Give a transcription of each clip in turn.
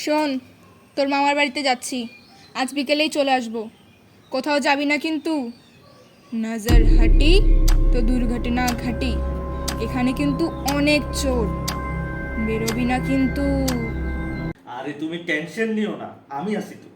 শোন, তোর মামার বাড়িতে যাচ্ছি, আজ বিকেলেই চলে আসবো। কোথাও যাবি না কিন্তু। নজর হাটি তো দুর্ঘটনা ঘাটি। এখানে কিন্তু অনেক চোর, বেরোবি না কিন্তু। আরে তুমি টেনশন নিও না, আমি আছি তো।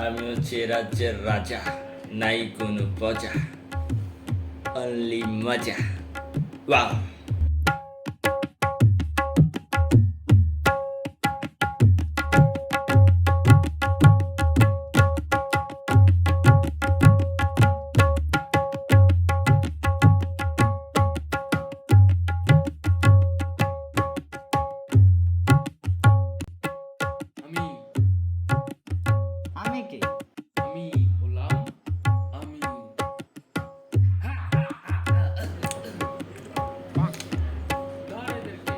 আমি হচ্ছে রাজ্যের রাজা, নাই কোনো প্রজা, অনলি মজা। ওয়াও! আমি আমি কে? আমি হলাম আমি। ধর এদেরকে।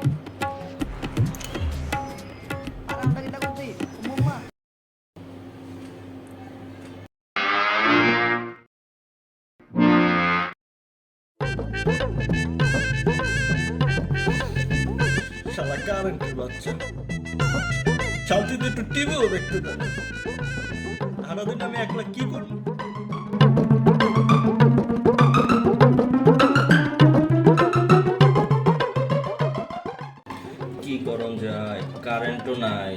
আর আমরা এটা করতে মুম্মা শালা কারেন্টের বাচ্চা, শান্তিতে একটু টিভিও দেখতে দেয় না। সারাদিন আমি একলা কি করবো? কি করণ যায়, কারেন্টও নাই,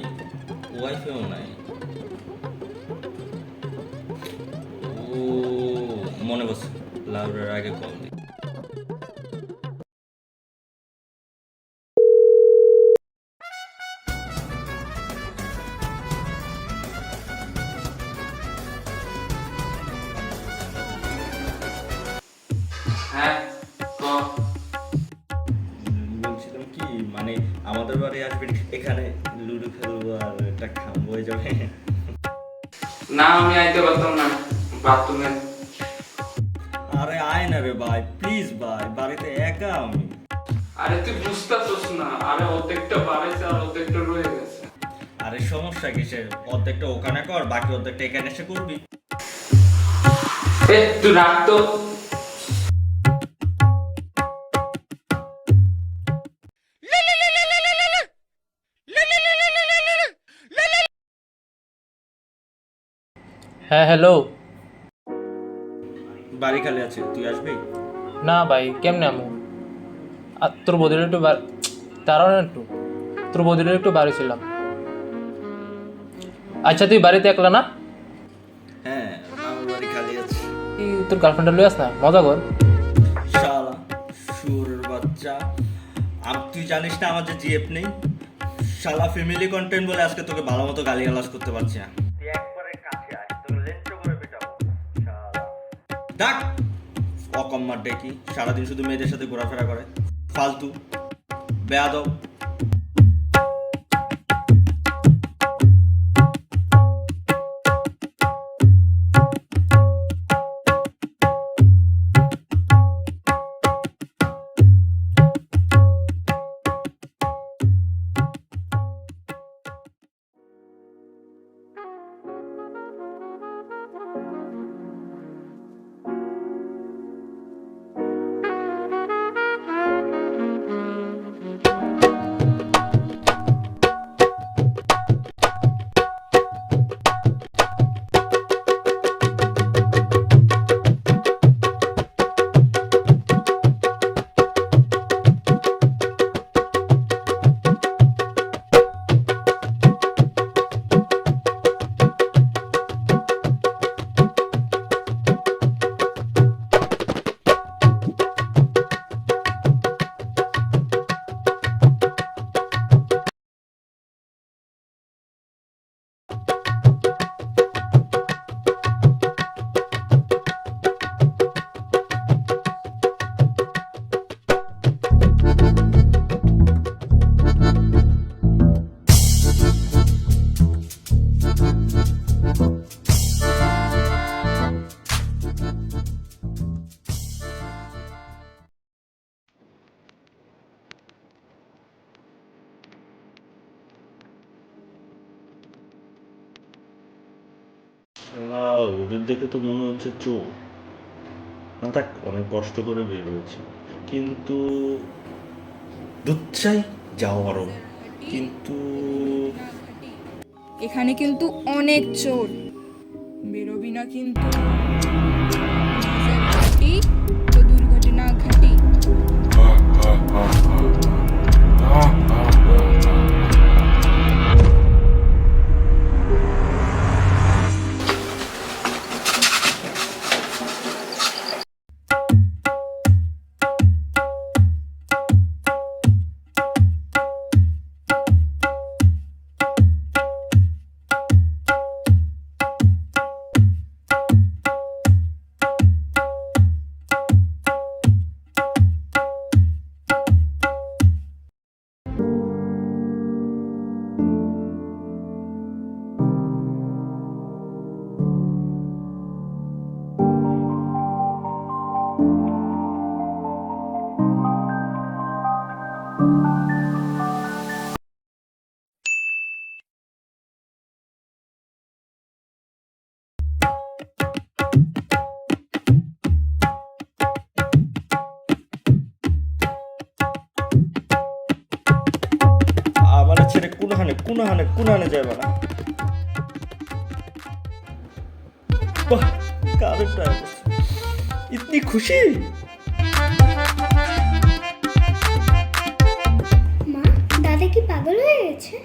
ওয়াইফাইও নাই। ও মনে বসে, লাউডার আগে কল দিই। হ্যাঁ ক। বলছিলাম কি, মানে আমাদের বাড়ি আসবে, এখানে লুডো খেলবো আর একটা খাবো, হয়ে যাবে। না আমি আইতে পারতাম না, বাথরুমে। আরে আয় না রে ভাই, প্লিজ ভাই, বাড়িতে একা আমি। আরে তুই বুঝতেছস না, আরে অর্ধেকটা বাড়াইছে আর অর্ধেকটা রয়ে গেছে। আরে সমস্যা কিসের? অর্ধেকটা ওখানে কর, বাকি অর্ধেকটা এখানে এসে করবি। এ তুই রাখ তো। হ্যাঁ হ্যালো। বাড়ি খালি আছে, তুই আসবি? না ভাই, কেমনে আমু? আর তোর বদিলে একটু তারাও না একটু, তোর বদিলে একটু বাড়ি ছিলাম। আচ্ছা তুই বাড়িতে একলা না? হ্যাঁ, আমার বাড়ি খালি আছে। তুই তোর গার্লফ্রেন্ডটা লই আস না, মজা কর। শালা শুয়োরের বাচ্চা, তুই জানিস না আমার যে জিএফ নেই? শালা ফ্যামিলি কন্টেন্ট বলে আজকে তোকে ভালো মতো গালিগালাজ করতে পারছি না। তুই একবারে কাছে আয়, তোকে লেন্টো করে পেটাবো। শালা ডাক, অকম্মার ডেকি, সারাদিন শুধু মেয়েদের সাথে ঘোরাফেরা করে, ফালতু বেয়াদব। ওদের দেখে তো মনে হচ্ছে চোর না, থাক অনেক কষ্ট করে বের হয়েছে, কিন্তু দুধ চাই যাও আরো, কিন্তু এখানে কিন্তু অনেক চোর, বেরোবি না কিন্তু। নজর হাটি তো দুর্ঘটনা ঘটি। আমার ছেড়ে কোনহানে যাবে না। বাহ, কাদের ড্রাইভার ইতনি খুশি। মা, দাদা কি পাগল হয়ে গেছে?